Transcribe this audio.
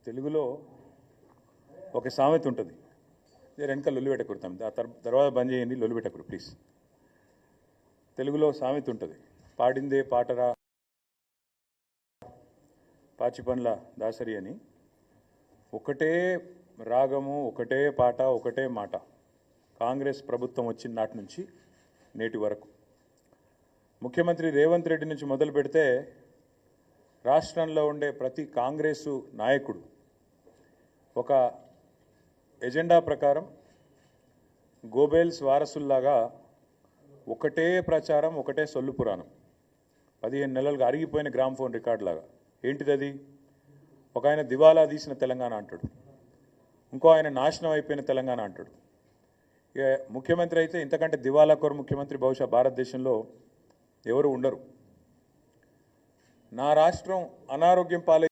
తెలుగులో ఒక సామెత ఉంటుంది. వెనక లొల్లి పెట్టకూడతాం, తర్వాత బంద్ చేయండి, లొల్లి పెట్టకూడదు ప్లీజ్. తెలుగులో సామెత ఉంటుంది, పాడిందే పాటరా పాచిపండ్ల దాసరి అని. ఒకటే రాగము, ఒకటే పాట, ఒకటే మాట కాంగ్రెస్ ప్రభుత్వం వచ్చిన నాటి నుంచి నేటి వరకు. ముఖ్యమంత్రి రేవంత్ రెడ్డి నుంచి మొదలు పెడితే రాష్ట్రంలో ఉండే ప్రతి కాంగ్రెసు నాయకుడు ఒక ఎజెండా ప్రకారం గోబెల్స్ వారసుల్లాగా ఒకటే ప్రచారం, ఒకటే సొల్లు పురాణం. 15 నెలలుగా అరిగిపోయిన గ్రామ్ఫోన్ రికార్డు లాగా. ఏంటిది అది? ఒక ఆయన దివాలా తీసిన తెలంగాణ అంటాడు, ఇంకో ఆయన నాశనం అయిపోయిన తెలంగాణ అంటాడు. ఇక ముఖ్యమంత్రి అయితే ఇంతకంటే దివాలా కోరు ముఖ్యమంత్రి బహుశా భారతదేశంలో ఎవరు ఉండరు. నా రాష్ట్రం అనారోగ్యం పాలై